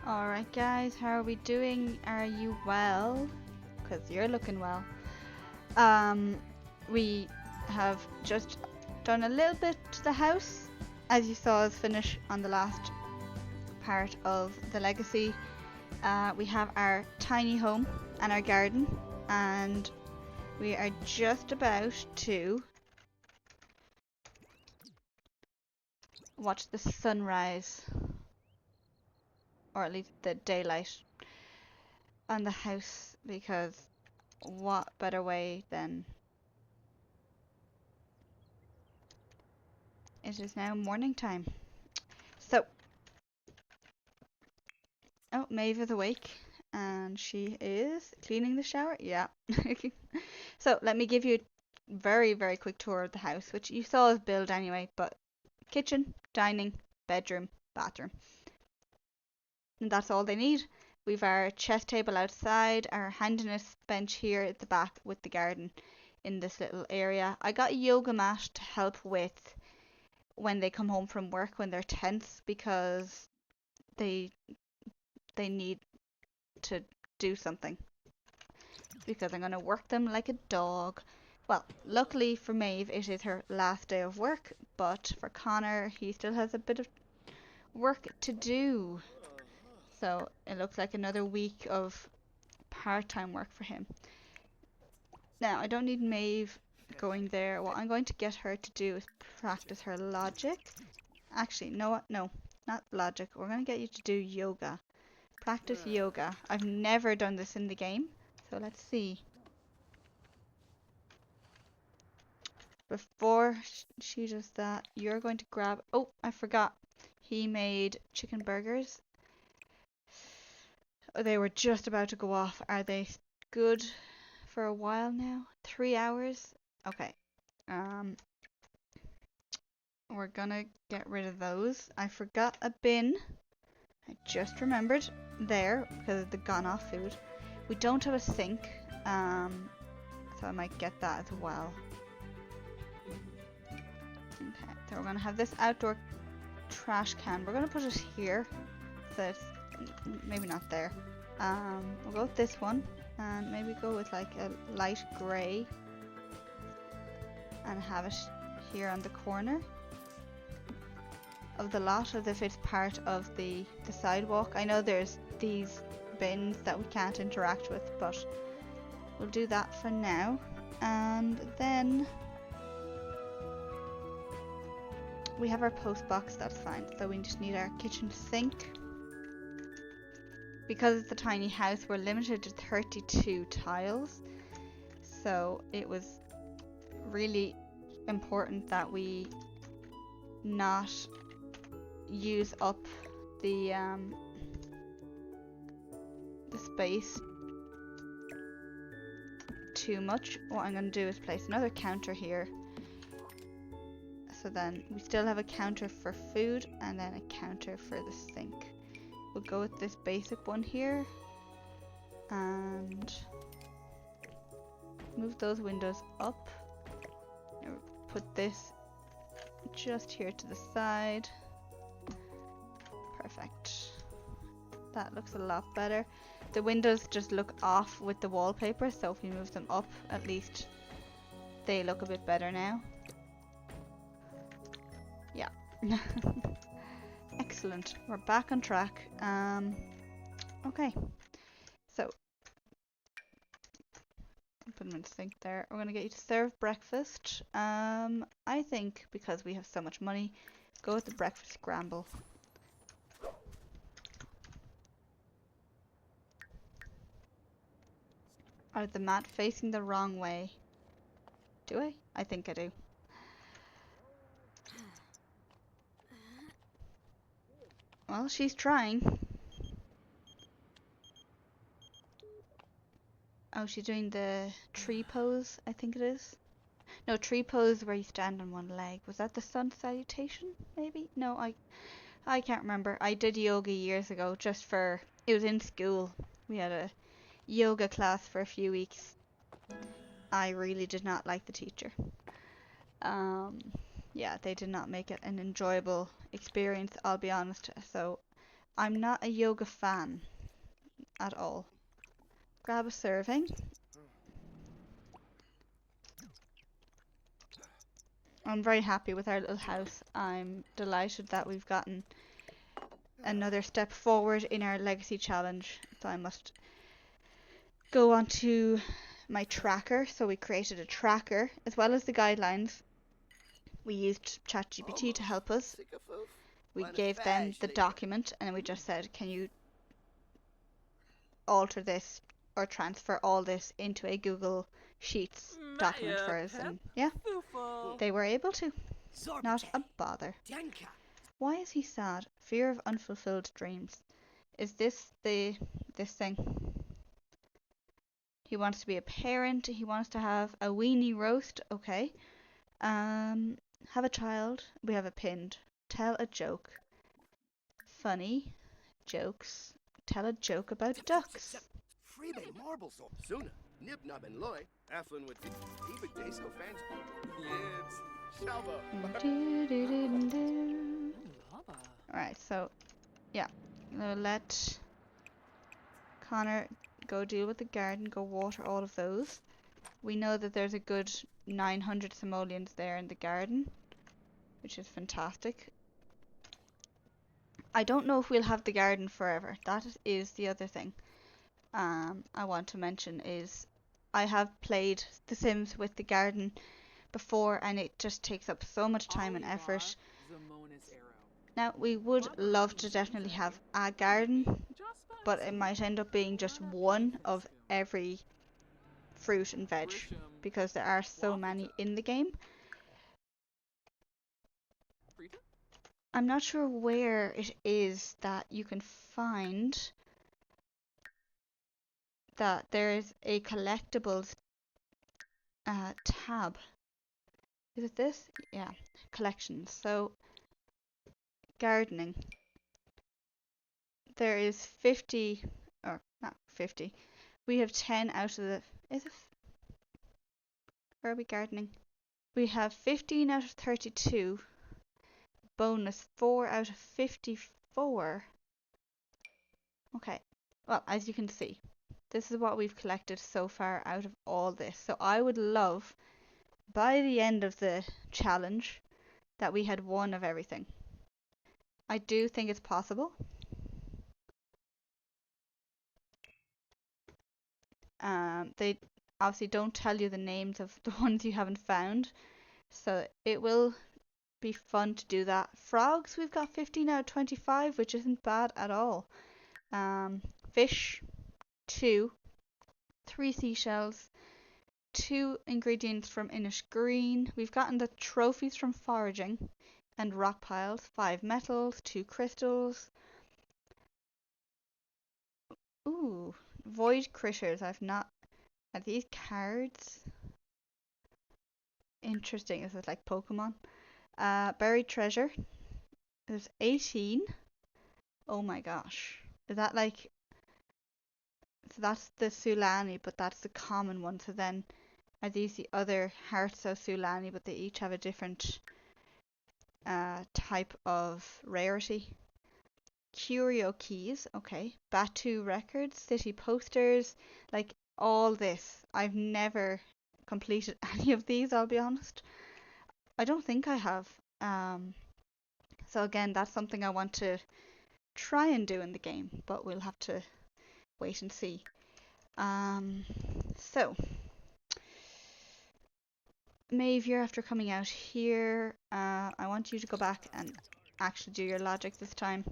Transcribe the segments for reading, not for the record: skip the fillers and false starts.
Alright guys, how are we doing? Are you well? Because you're looking well. Um, we have just done a little bit to the house, as you saw us finish on the last part of the legacy. We have our tiny home and our garden, and we are just about to watch the sunrise, or at least the daylight on the house, because what better way than it is now morning time. So, Maeve is awake and she is cleaning the shower. Yeah. So, let me give you a very, very quick tour of the house, which you saw us build anyway, but kitchen, dining, bedroom, bathroom. And that's all they need. We've our chess table outside, our handiness bench here at the back with the garden in this little area. I got a yoga mat to help with when they come home from work when they're tense, because they need to do something, because I'm going to work them like a dog. Well, luckily for Maeve it is her last day of work, but for Connor he still has a bit of work to do. So it looks like another week of part-time work for him. Now, I don't need Maeve going there. What I'm going to get her to do is practice her logic. Actually, no, not logic. We're going to get you to do yoga. Practice yoga. I've never done this in the game, so let's see. Before she does that, you're going to grab... Oh, I forgot. He made chicken burgers. They were just about to go off. Are they good for a while now? 3 hours? Okay. We're gonna get rid of those. I forgot a bin. I just remembered there because of the gone off food. We don't have a sink, so I might get that as well. Okay, so we're gonna have this outdoor trash can. We're gonna put it here, so it's maybe not there. We'll go with this one, and maybe go with like a light grey, and have it here on the corner of the lot, as if it's part of the sidewalk. I know there's these bins that we can't interact with, but we'll do that for now. And then we have our post box, that's fine. So we just need our kitchen sink. Because it's a tiny house, we're limited to 32 tiles. So it was really important that we not use up the space too much. What I'm going to do is place another counter here, so then we still have a counter for food and then a counter for the sink. We'll go with this basic one here and move those windows up. And put this just here to the side. Perfect. That looks a lot better. The windows just look off with the wallpaper, so if we move them up, at least they look a bit better now. Yeah. Excellent. We're back on track. Okay. So put them in the sink there. We're gonna get you to serve breakfast. I think because we have so much money, go with the breakfast scramble. Are the mat facing the wrong way? Do I? I think I do. Well, she's trying. Oh, she's doing the tree pose, I think it is. No, tree pose where you stand on one leg. Was that the sun salutation, maybe? No, I can't remember. I did yoga years ago, just for... It was in school. We had a yoga class for a few weeks. I really did not like the teacher. Yeah, they did not make it an enjoyable experience, I'll be honest. So I'm not a yoga fan at all. Grab a serving. I'm very happy with our little house. I'm delighted that we've gotten another step forward in our legacy challenge. So I must go on to my tracker. So we created a tracker as well as the guidelines. We used ChatGPT to help us. We gave them the document and we just said, can you alter this or transfer all this into a Google Sheets document for us? And yeah, they were able to. Not a bother. Why is he sad? Fear of unfulfilled dreams. Is this this thing? He wants to be a parent. He wants to have a weenie roast. Okay. Have a child. We have a pinned. Tell a joke. Funny jokes. Tell a joke about ducks. Alright, so yeah, we'll let Connor go deal with the garden, go water all of those. We know that there's a good 900 simoleons there in the garden, which is fantastic. I don't know if we'll have the garden forever. That is the other thing I want to mention is I have played The Sims with the garden before and it just takes up so much time and effort. Now we would love to definitely have a garden, but it might end up being just one of every fruit and veg because there are so many in the game. I'm not sure where it is that you can find that there is a collectibles tab. Is it this? Yeah, collections. So gardening. There is 50, or not 50. We have 10 out of the. Is it? Where are we gardening? We have 15 out of 32. Bonus 4 out of 54. Okay. Well, as you can see, this is what we've collected so far out of all this. So I would love, by the end of the challenge, that we had one of everything. I do think it's possible. They obviously don't tell you the names of the ones you haven't found, so it will be fun to do that. Frogs, we've got 15 out of 25, which isn't bad at all. Fish, 2. 3 seashells, 2 ingredients from Inish Green. We've gotten the trophies from foraging and rock piles, 5 metals, 2 crystals. Ooh, void critters. I've not. Are these cards? Interesting. Is it like Pokemon? Buried treasure. There's 18. Oh my gosh. Is that like. So that's the Sulani, but that's the common one. So then are these the other hearts of Sulani, but they each have a different type of rarity? Curio keys, okay. Batu records, city posters, like all this. I've never completed any of these, I'll be honest. I don't think I have. So again, that's something I want to try and do in the game, but we'll have to wait and see. So Méabh, you're after coming out here. I want you to go back and actually do your logic this time.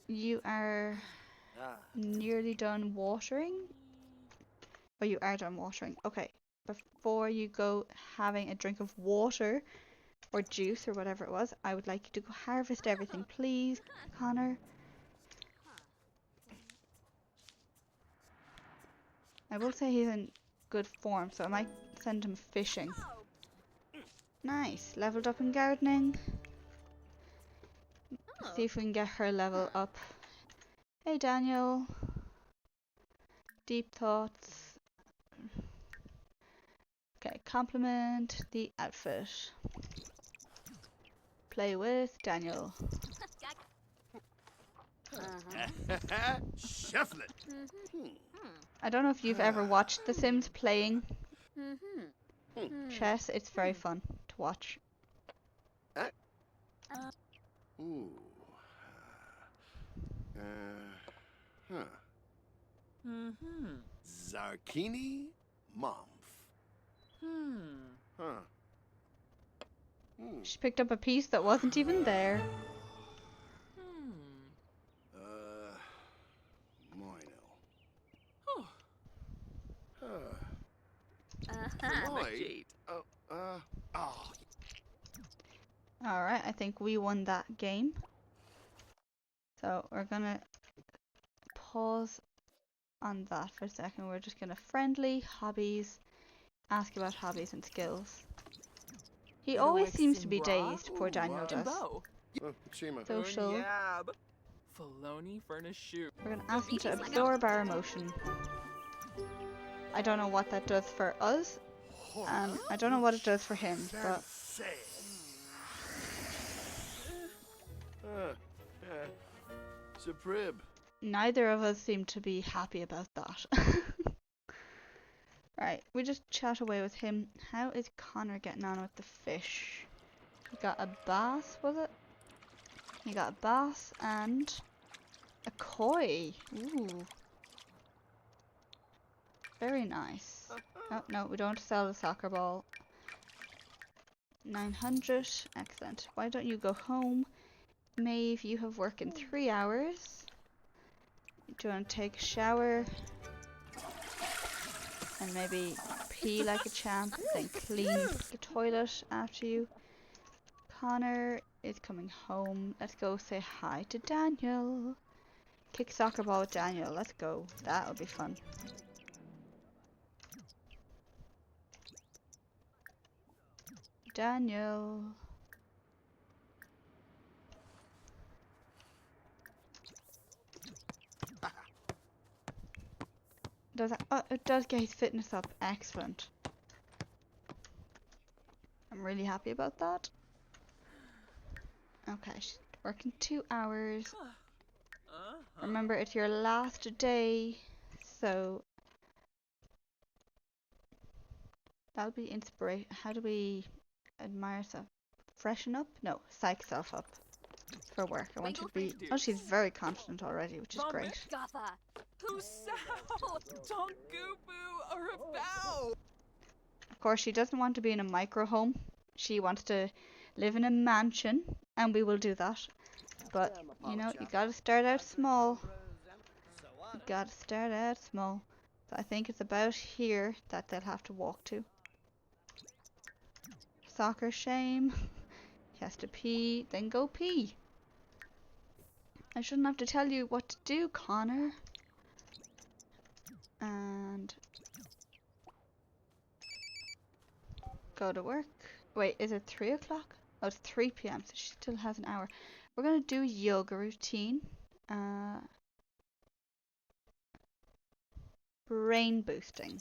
You are nearly done watering? Oh, you are done watering. Okay. Before you go having a drink of water or juice or whatever it was, I would like you to go harvest everything, please, Connor. I will say he's in good form, so I might send him fishing. Nice. Leveled up in gardening. See if we can get her level up. Hey, Daniel. Deep thoughts. Okay, compliment the outfit. Play with Daniel. Shuffle it. I don't know if you've ever watched The Sims playing chess. It's very fun to watch. Ooh. Huh. Zarkini Momf. Huh. She picked up a piece that wasn't even there. Moino. Alright, I think we won that game. So we're gonna pause on that for a second. We're just gonna friendly, hobbies, ask about hobbies and skills. He always seems to be dazed, poor Daniel does. Social. We're gonna ask him to absorb our emotion. I don't know what that does for us, and I don't know what it does for him, but neither of us seem to be happy about that. Right, we just chat away with him. How is Connor getting on with the fish? He got a bass, was it? He got a bass and a koi. Ooh. Very nice. Oh, no, we don't want to sell the soccer ball. 900. Excellent. Why don't you go home? Maeve, you have work in 3 hours. Do you want to take a shower? And maybe pee like a champ, then clean the toilet after you. Connor is coming home. Let's go say hi to Daniel. Kick soccer ball with Daniel. Let's go. That'll be fun. Daniel. Does that, oh, it does get his fitness up. Excellent. I'm really happy about that. Okay, she's working 2 hours. Remember, it's your last day, so that'll be inspiration. How do we admire ourselves? Freshen up? No, psych self up for work. I want you to be. Oh, she's very confident already, which is great. Of course, she doesn't want to be in a micro home. She wants to live in a mansion, and we will do that. But, you know, you gotta start out small. You gotta start out small. So I think it's about here that they'll have to walk to. Soccer shame. He has to pee, then go pee. I shouldn't have to tell you what to do, Connor. And go to work. Wait, is it 3 o'clock? Oh, it's 3 p.m. So she still has an hour. We're gonna do yoga routine. Brain boosting.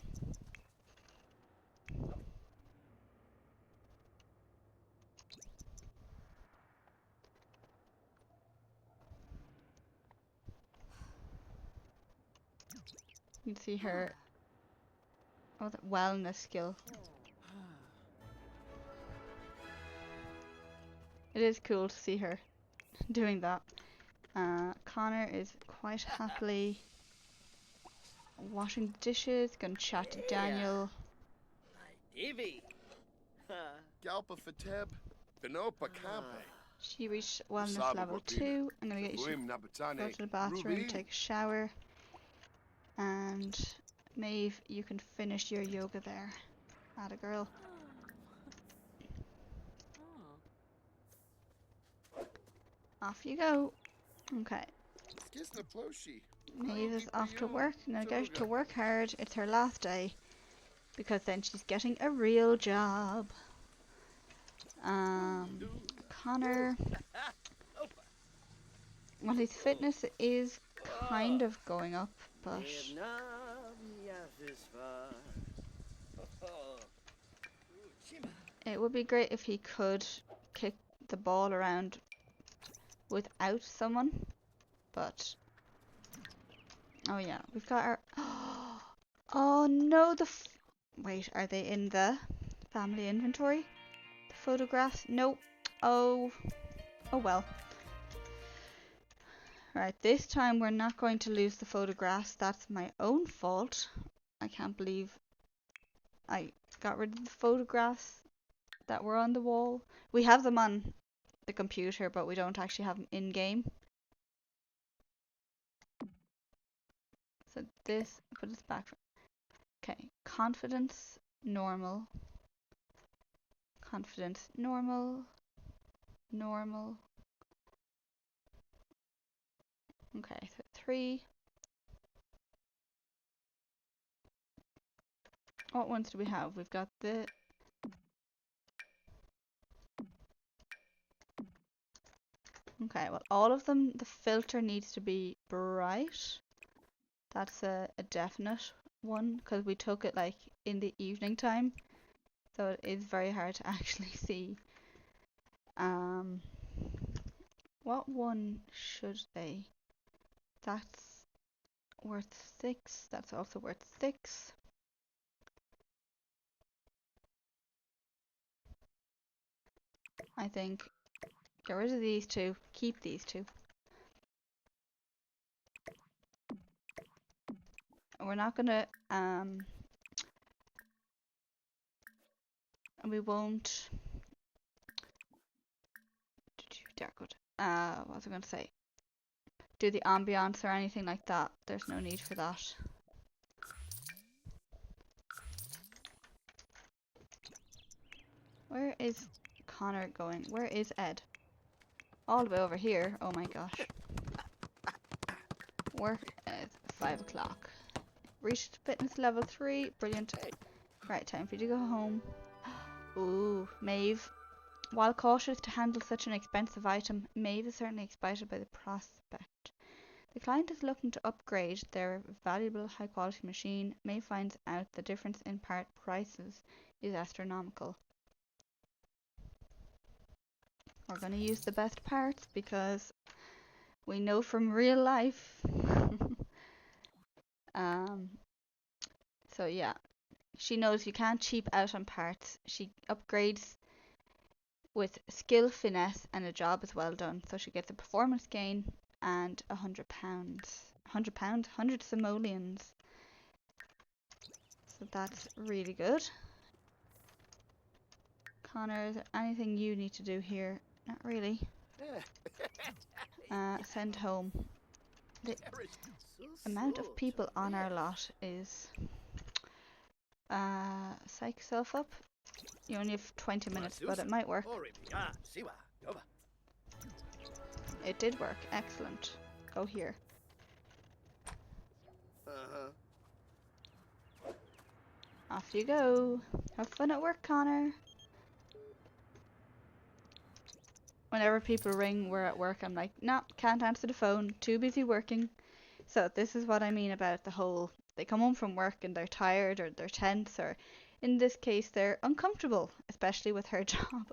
You can see her. Oh, that wellness skill. It is cool to see her doing that. Connor is quite happily washing the dishes, gonna chat to Daniel. She reached wellness level 2. I'm gonna get you to go to the bathroom, take a shower, and Maeve, you can finish your yoga there. Atta girl. Off you go. Okay. Maeve is off to work. I'm gonna get her to work hard. It's her last day. Because then she's getting a real job. Connor. Well, his fitness is kind of going up, but it would be great if he could kick the ball around without someone. but oh yeah, we've got our oh no, wait, are they in the family inventory? The photographs? Nope. Oh, oh well. Right, this time we're not going to lose the photographs. That's my own fault. I can't believe I got rid of the photographs that were on the wall. We have them on the computer, but we don't actually have them in game. So this, put this back. Okay, confidence, normal. Confidence, normal. Normal. Okay, so 3. What ones do we have? We've got the... Okay, well, all of them, the filter needs to be bright. That's a definite one, because we took it like in the evening time. So it is very hard to actually see. What one should they? That's worth 6. That's also worth 6. I think get rid of these 2. Keep these 2. We're not gonna we won't. There, good. What was I gonna say? Do the ambiance or anything like that. There's no need for that. Where is Connor going? Where is Ed? All the way over here. Oh my gosh. Work at 5 o'clock. Reached fitness level 3. Brilliant. Right, time for you to go home. Ooh, Méabh. While cautious to handle such an expensive item, Méabh is certainly excited by the prospect. The client is looking to upgrade their valuable high-quality machine. Méabh finds out the difference in part prices is astronomical. We're going to use the best parts because we know from real life. So yeah, she knows you can't cheap out on parts. She upgrades with skill, finesse, and a job is well done. So she gets a performance gain and £100. £100? 100 simoleons. So that's really good. Connor, is there anything you need to do here? Not really. Send home. The amount of people on our lot is... psych yourself up. You only have 20 minutes, but it might work. It did work. Excellent. Go here. Off you go. Have fun at work, Connor. Whenever people ring, we're at work, I'm like, nah, can't answer the phone. Too busy working. So this is what I mean about the whole, they come home from work and they're tired or they're tense, or in this case they're uncomfortable, especially with her job.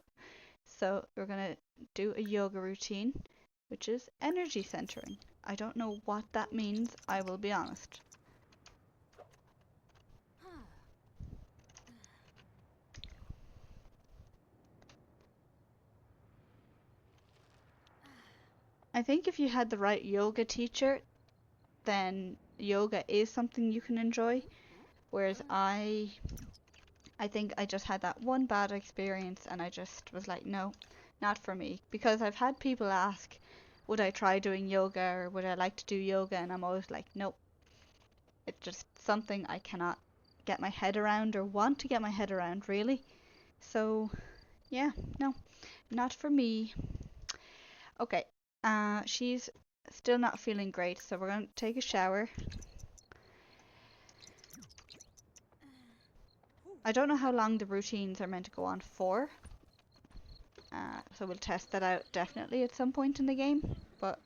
So we're going to do a yoga routine, which is energy centering. I don't know what that means, I will be honest. I think if you had the right yoga teacher, then yoga is something you can enjoy. Whereas I think I just had that one bad experience and I just was like, no, not for me. Because I've had people ask, would I try doing yoga or would I like to do yoga? And I'm always like, nope. It's just something I cannot get my head around or want to get my head around, really. So, yeah, no, not for me. Okay, she's still not feeling great, so we're going to take a shower. I don't know how long the routines are meant to go on for. So we'll test that out definitely at some point in the game, but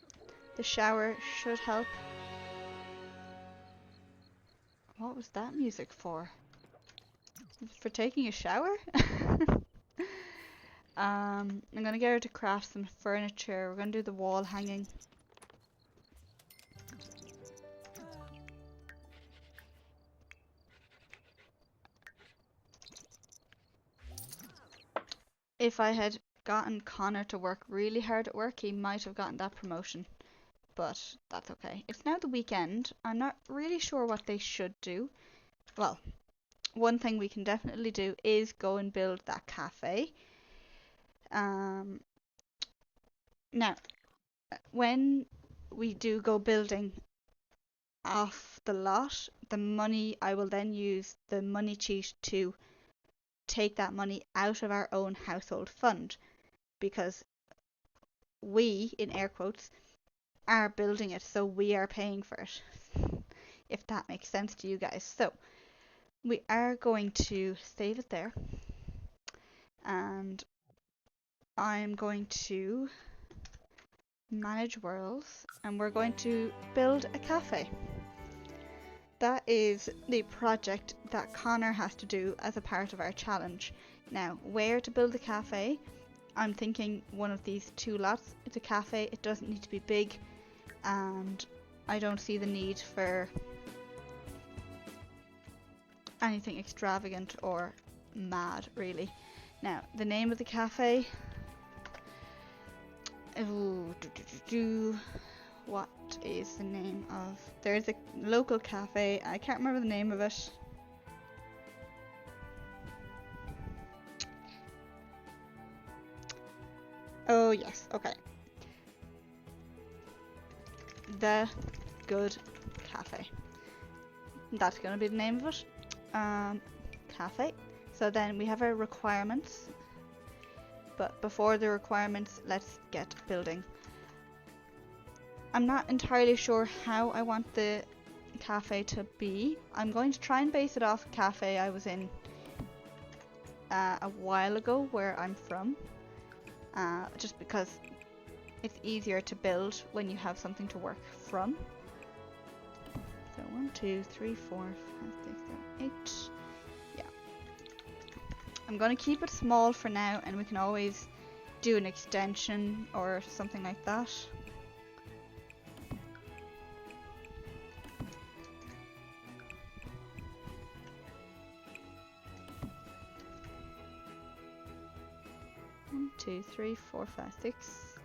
the shower should help. What was that music for? For taking a shower? I'm gonna get her to craft some furniture. We're gonna do the wall hanging. if I had gotten Connor to work really hard at work, he might have gotten that promotion. But that's okay. It's now the weekend. I'm not really sure what they should do. Well, one thing we can definitely do is go and build that cafe. Now, when we do go building off the lot, the money, I will then use the money cheat to take that money out of our own household fund, because we, in air quotes, are building it, so we are paying for it, if that makes sense to you guys. So we are going to save it there, and I'm going to manage worlds, and we're going to build a cafe. That is the project that Connor has to do as a part of our challenge. Now, where to build the cafe? I'm thinking one of these two lots. It's a cafe, it doesn't need to be big, and I don't see the need for anything extravagant or mad, really. Now, the name of the cafe. What is the name of... There's a local cafe. I can't remember the name of it. Oh, yes. Okay. The Good Cafe. That's going to be the name of it. Cafe. So then we have our requirements. But before the requirements, let's get building. I'm not entirely sure how I want the cafe to be. I'm going to try and base it off a cafe I was in a while ago where I'm from. Just because it's easier to build when you have something to work from. So 1, 2, 3, 4, 5, 6, 7, 8. Yeah. I'm going to keep it small for now, and we can always do an extension or something like that. One, 2, 3, 4, 5, 6.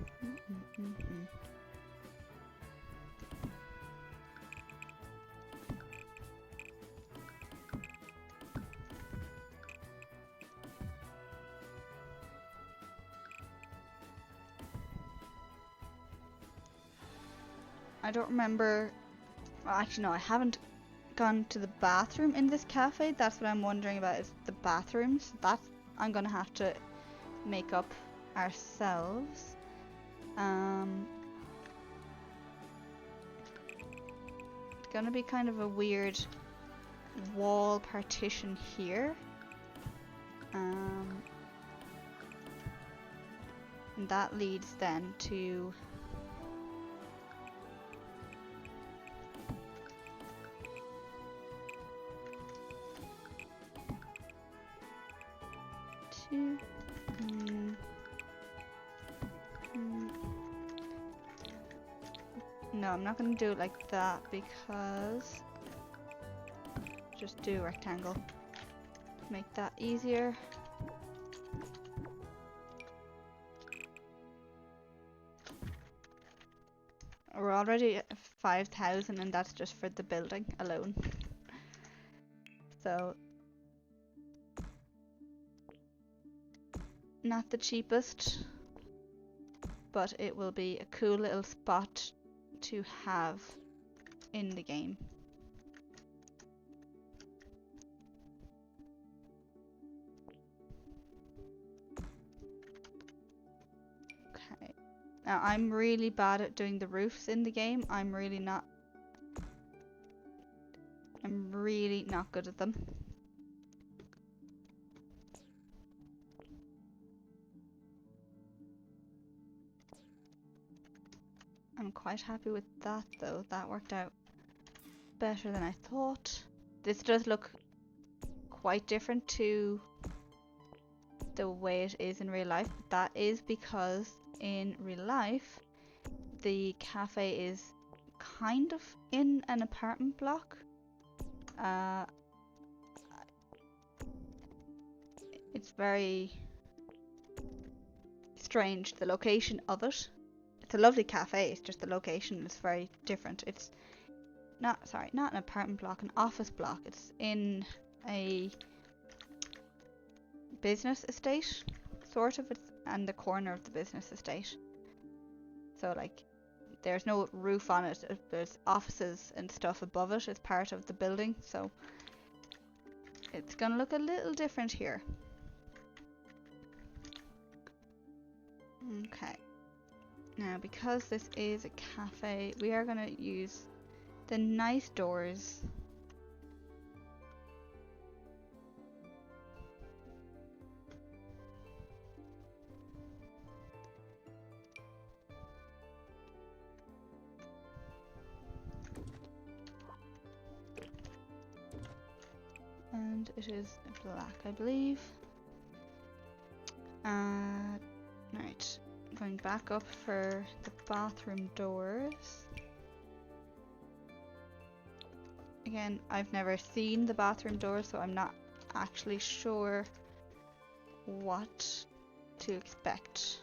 I don't remember. Well, actually, no, I haven't gone to the bathroom in this cafe. That's what I'm wondering about, is the bathrooms. That I'm gonna have to make up ourselves. It's gonna be kind of a weird wall partition here. And that leads then to no, I'm not going to do it like that, because just do a rectangle to make that easier. We're already at 5,000, and that's just for the building alone. So not the cheapest, but it will be a cool little spot to have in the game. Okay. Now I'm really bad at doing the roofs in the game. I'm really not good at them. I'm quite happy with that though. That worked out better than I thought. This does look quite different to the way it is in real life, but that is because in real life the cafe is kind of in an apartment block. It's very strange, the location of it. It's a lovely cafe, it's just the location is very different. It's not an apartment block, an office block. It's in a business estate, sort of. It's on the corner of the business estate. So like, there's no roof on it. There's offices and stuff above it as part of the building. So it's gonna look a little different here. Okay. Now, because this is a cafe, we are gonna use the nice doors. And it is black, I believe. Right. Going back up for the bathroom doors. Again, I've never seen the bathroom doors, so I'm not actually sure what to expect.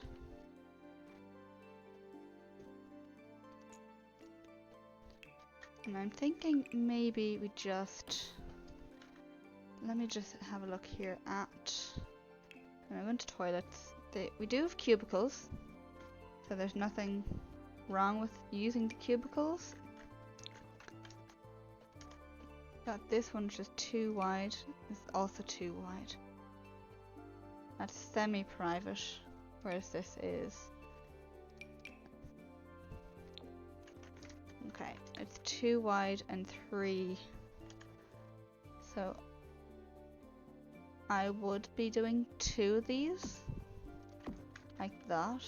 And I'm thinking maybe we just... Let me just have a look here at... When I went to toilets, we do have cubicles, so there's nothing wrong with using the cubicles. Got this one just too wide. It's also too wide. That's semi-private, whereas this is... Okay, it's 2 wide and 3. So I would be doing 2 of these, like that.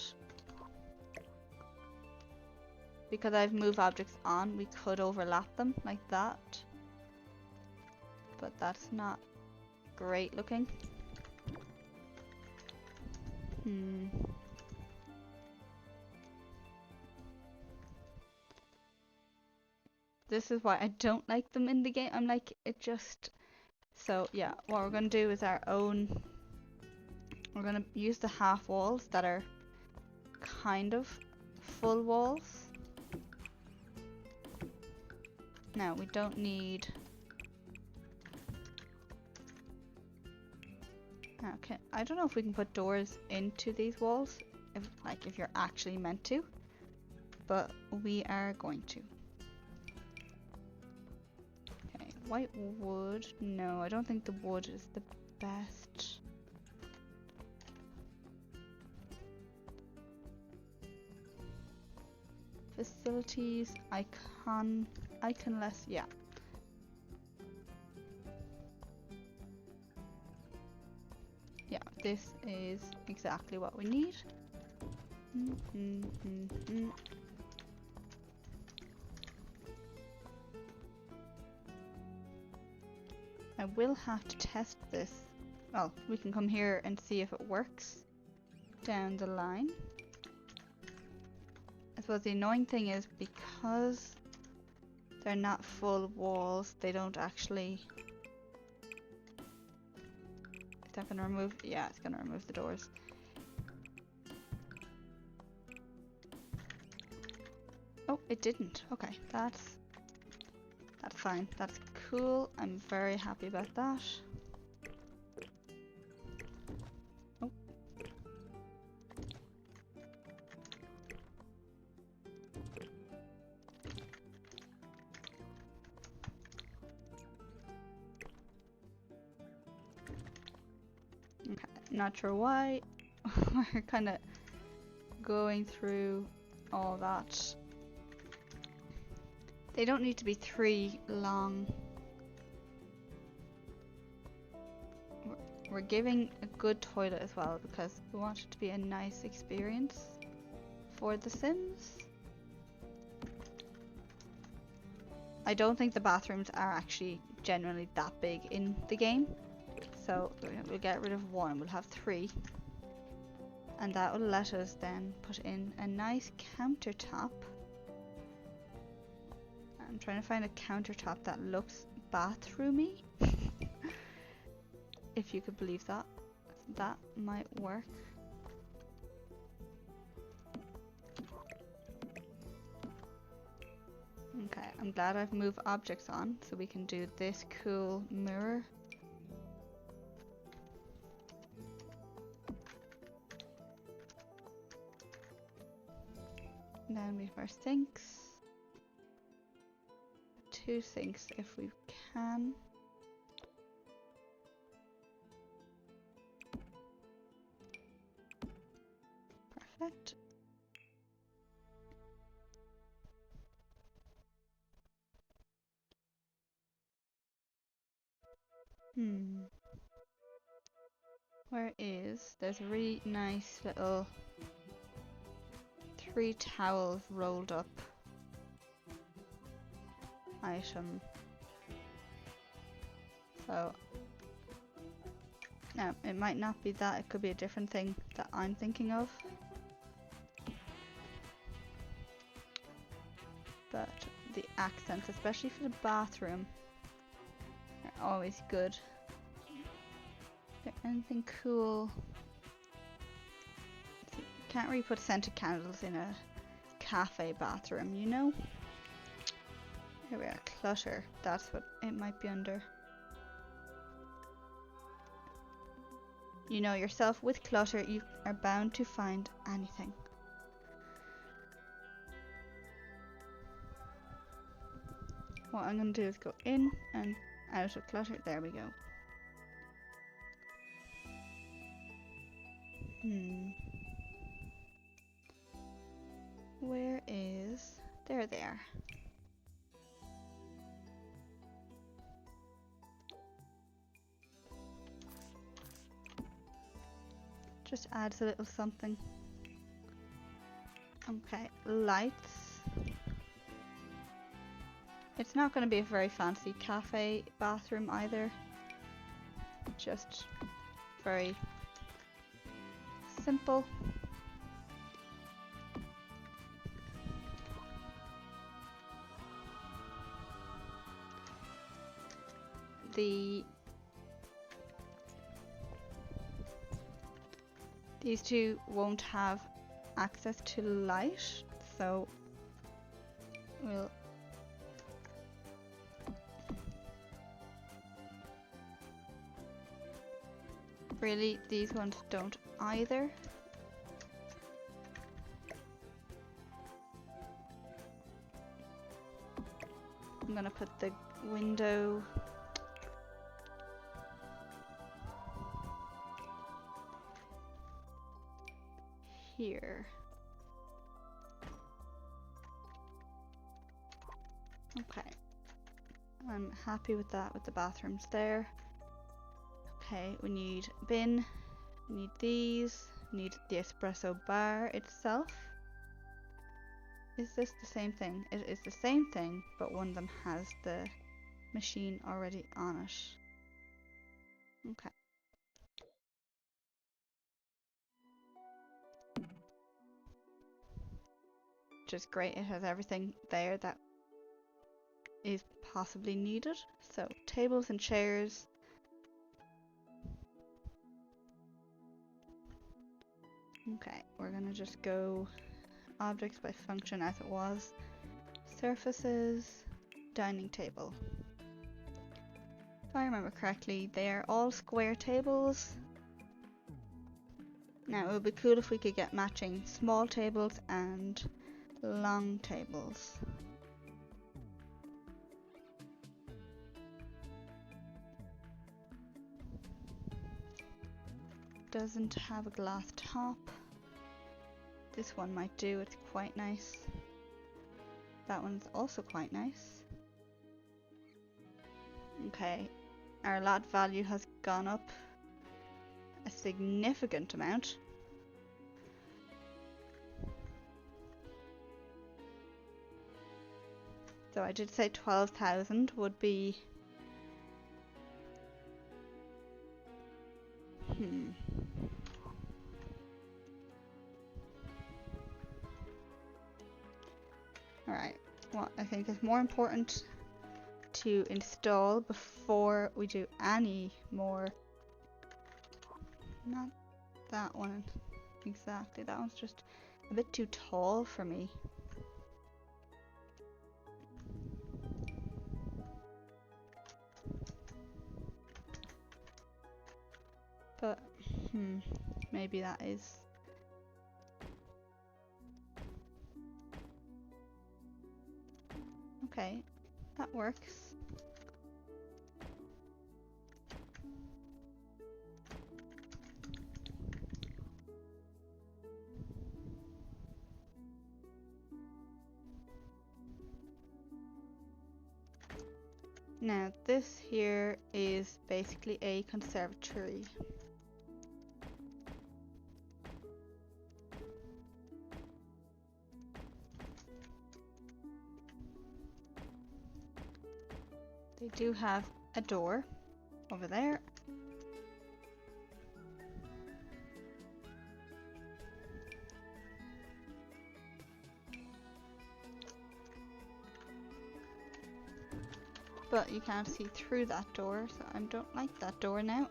Because I've moved objects on, we could overlap them like that. But that's not great looking. This is why I don't like them in the game. I'm like, it just... So yeah, what we're going to do is our own... We're going to use the half walls that are kind of full walls. Now, we don't need... Okay, I don't know if we can put doors into these walls, if you're actually meant to, but we are going to. Okay, white wood. No, I don't think the wood is the best. Facilities, iconless, yeah. Yeah, this is exactly what we need. I will have to test this. Well, we can come here and see if it works down the line. I suppose the annoying thing is because they're not full walls, they don't actually... Is that going to remove? Yeah, it's going to remove the doors. Oh, it didn't. Okay, that's fine. That's cool. I'm very happy about that. Oh. Okay, not sure why we're kind of going through all that. They don't need to be 3 long. We're giving a good toilet as well because we want it to be a nice experience for the Sims. I don't think the bathrooms are actually generally that big in the game. So we'll get rid of 1, we'll have 3. And that will let us then put in a nice countertop. I'm trying to find a countertop that looks bathroomy. If you could believe that. That might work. I'm glad I've moved objects on so we can do this cool mirror. And then we have our sinks. 2 sinks if we can. Perfect. Where is... There's a really nice little 3 towels rolled up item. So now it might not be that, it could be a different thing that I'm thinking of. But the accents, especially for the bathroom, are always good. Is there anything cool? You can't really put scented candles in a cafe bathroom, you know? Here we are, clutter. That's what it might be under. You know yourself, with clutter you are bound to find anything. What I'm going to do is go in and out of clutter. There we go. Where is... There they are. Just adds a little something. Okay, lights. It's not going to be a very fancy cafe bathroom either. Just very simple. These two won't have access to light, so we'll really, these ones don't either. I'm gonna put the window here. Okay, I'm happy with that, with the bathrooms there. Okay, we need bin, we need these, we need the espresso bar itself. Is this the same thing? It is the same thing, but one of them has the machine already on it. Okay. Which is great, it has everything there that is possibly needed. So, tables and chairs. Okay, we're gonna just go objects by function as it was. Surfaces, dining table. If I remember correctly, they are all square tables. Now it would be cool if we could get matching small tables and long tables. Doesn't have a glass top. This one might do, it's quite nice. That one's also quite nice. Okay, our lot value has gone up a significant amount. So I did say 12,000 would be... Alright, what I think is more important to install before we do any more... Not that one exactly, that one's just a bit too tall for me. But, maybe that is. Okay, that works. Now, this here is basically a conservatory. They do have a door over there. But you can't see through that door, so I don't like that door now.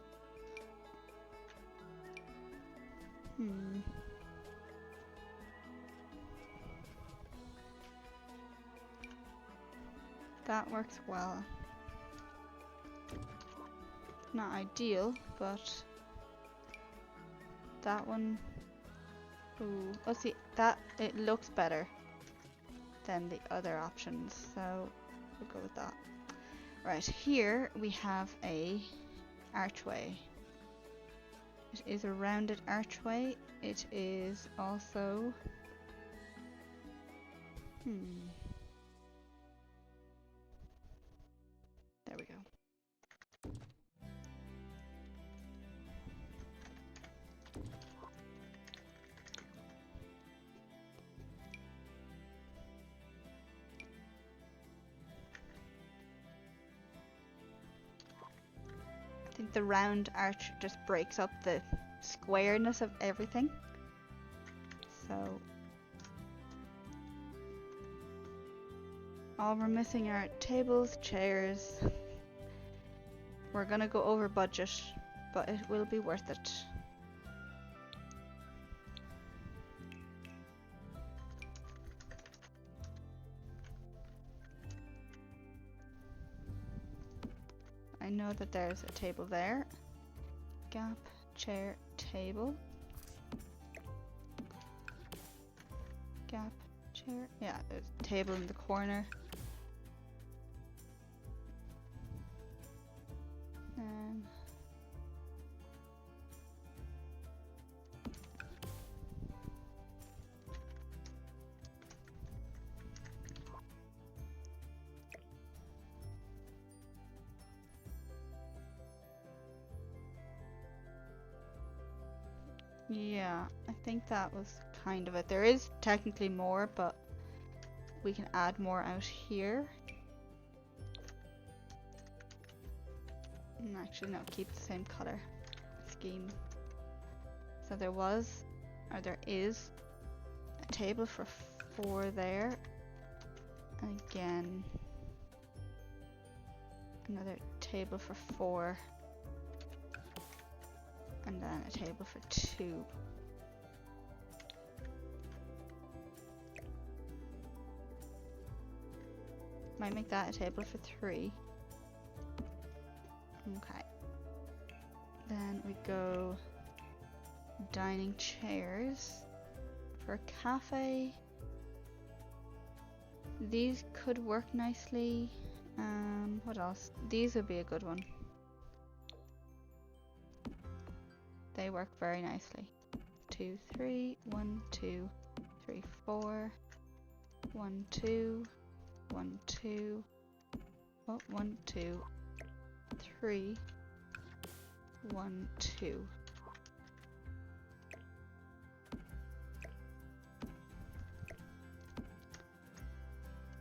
That works well. Not ideal, but that one. Ooh, let's see. That it looks better than the other options, so we'll go with that. Right, here we have a archway. It is a rounded archway. It is also there we go. I think the round arch just breaks up the squareness of everything. So all we're missing are tables, chairs. We're gonna go over budget, but it will be worth it. I know that there's a table there. Gap, chair, table. Gap, chair. Yeah, there's a table in the corner. Yeah, I think that was kind of it. There is technically more, but we can add more out here. And actually, no, keep the same color scheme. So there was, or there is, a table for 4 there. And again, another table for 4. And then a table for 2. Might make that a table for 3. Okay. Then we go dining chairs. For a cafe, these could work nicely. What else? These would be a good one. They work very nicely. 2, 3, 1, 2, 3, 4, 1, 2, 1, 2, oh, 1, 2, 3, 1, 2.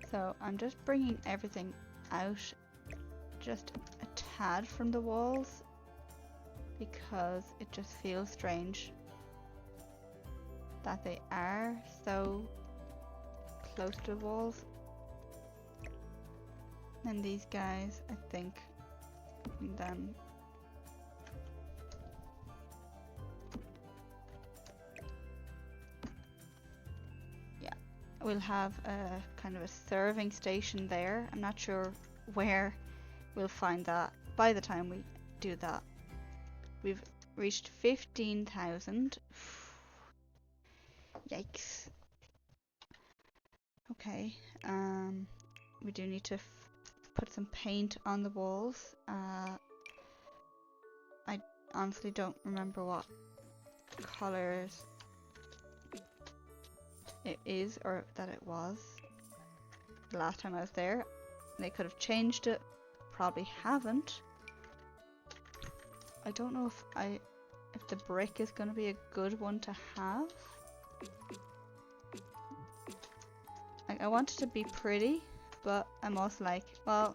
So I'm just bringing everything out just a tad from the walls, because it just feels strange that they are so close to the walls. And these guys, I think, and then yeah, we'll have a kind of a serving station there. I'm not sure where we'll find that by the time we do that. We've reached 15,000. Yikes. Okay, we do need to put some paint on the walls. I honestly don't remember what colors it is or that it was. The last time I was there, they could have changed it. Probably haven't. I don't know if the brick is going to be a good one to have. Like, I want it to be pretty, but I'm also like, well,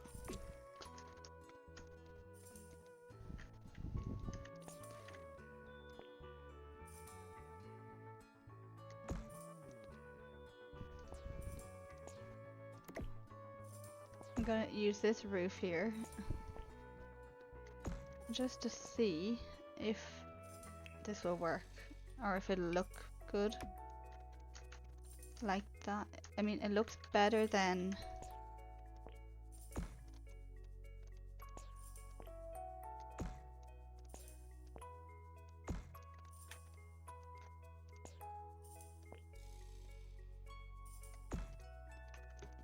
I'm gonna use this roof here just to see if this will work or if it'll look good like that. I mean, it looks better than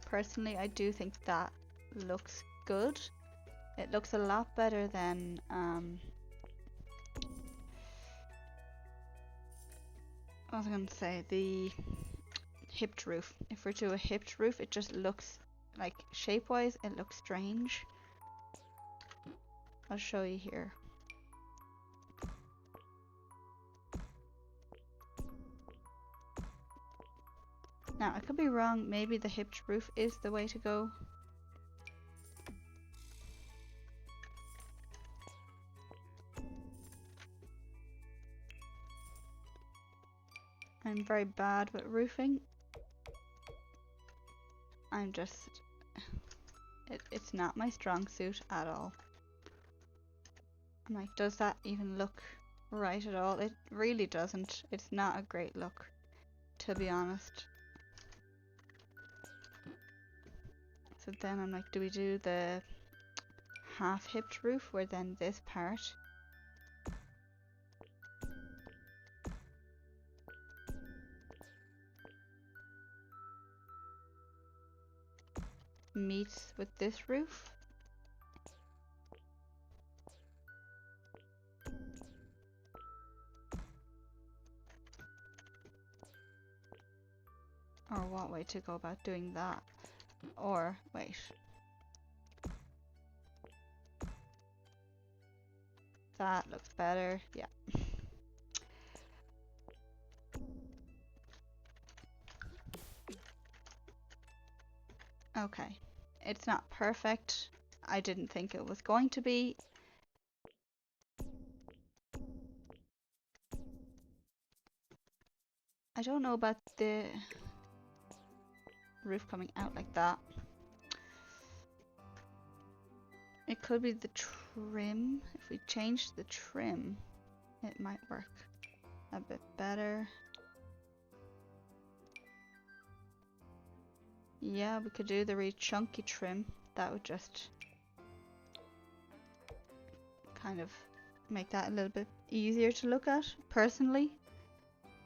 personally. I do think that looks good. It looks a lot better than what was I going to say, the hipped roof. If we do a hipped roof, it just looks like, shape wise it looks strange. I'll show you here. Now I could be wrong, maybe the hipped roof is the way to go. I'm very bad with roofing. I'm just, it's not my strong suit at all. I'm like, does that even look right at all? It really doesn't. It's not a great look, to be honest. So then I'm like, do we do the half hipped roof where then this part meets with this roof? Or what way to go about doing that? Or, wait. That looks better, yeah. Okay, it's not perfect. I didn't think it was going to be. I don't know about the roof coming out like that. It could be the trim. If we change the trim, it might work a bit better. Yeah, we could do the really chunky trim. That would just kind of make that a little bit easier to look at. Personally,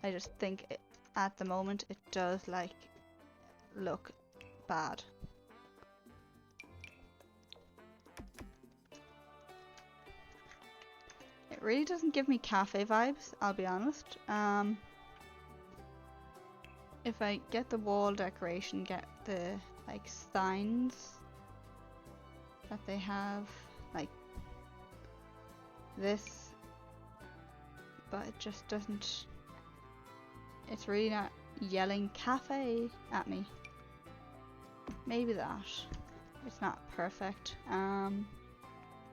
I just think at the moment it does like look bad. It really doesn't give me cafe vibes, I'll be honest. If I get the wall decoration, get the like signs that they have, like this, but it just doesn't, it's really not yelling cafe at me. Maybe that. It's not perfect.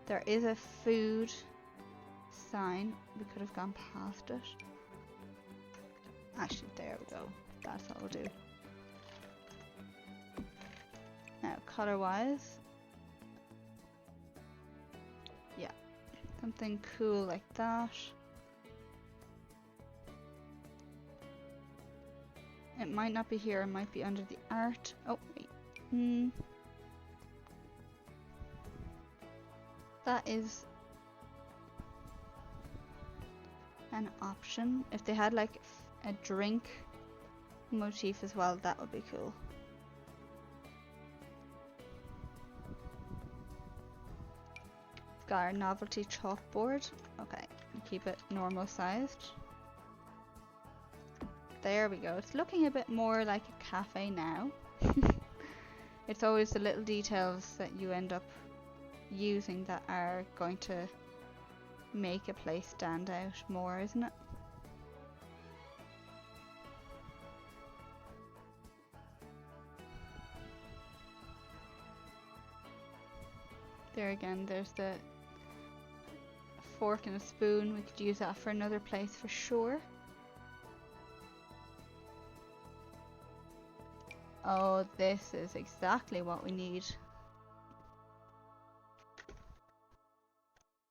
There is a food sign. We could have gone past it. Actually, there we go. That's what we'll do. Now, color wise, yeah, something cool like that. It might not be here, it might be under the art. Oh, wait. That is an option. If they had like a drink motif as well, that would be cool. Got our novelty chalkboard. Okay, keep it normal sized. There we go. It's looking a bit more like a cafe now. It's always the little details that you end up using that are going to make a place stand out more, isn't it? There again, there's the fork and a spoon. We could use that for another place for sure. Oh, this is exactly what we need.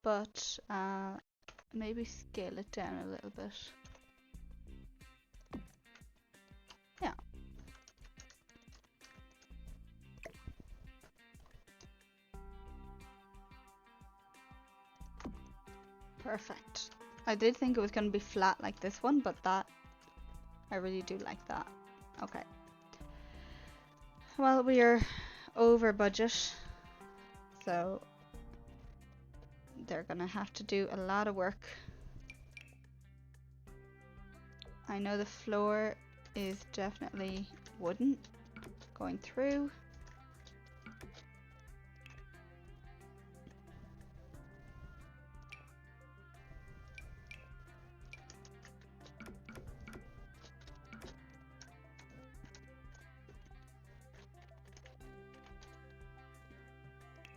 But maybe scale it down a little bit. Yeah. Perfect. I did think it was going to be flat like this one, but that, I really do like that. Okay. Well, we are over budget, so they're gonna have to do a lot of work. I know the floor is definitely wooden going through.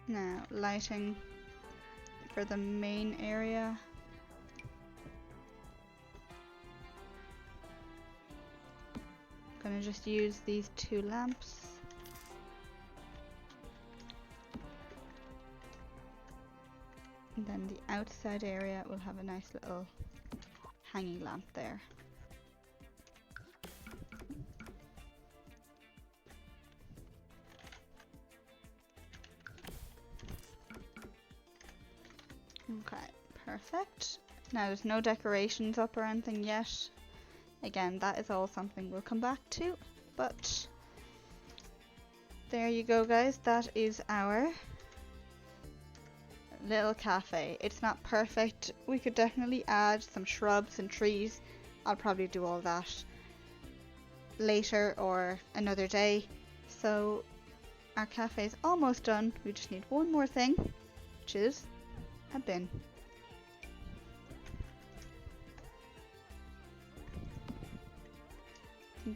Now, lighting for the main area. I'm gonna just use these 2 lamps. And then the outside area will have a nice little hanging lamp there. Okay, perfect. Now there's no decorations up or anything yet. Again, that is all something we'll come back to, but there you go guys, that is our little cafe. It's not perfect, we could definitely add some shrubs and trees. I'll probably do all that later or another day. So our cafe is almost done, we just need one more thing, which is a bin.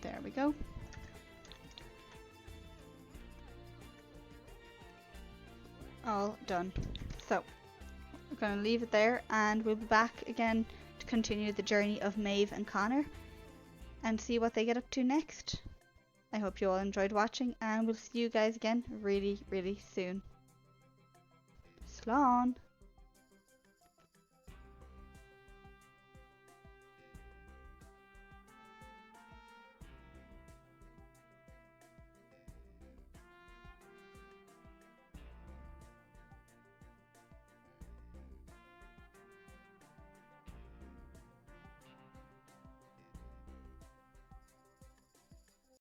There we go. All done. So we're going to leave it there and we'll be back again to continue the journey of Méabh and Connor and see what they get up to next. I hope you all enjoyed watching and we'll see you guys again really, really soon. Slán!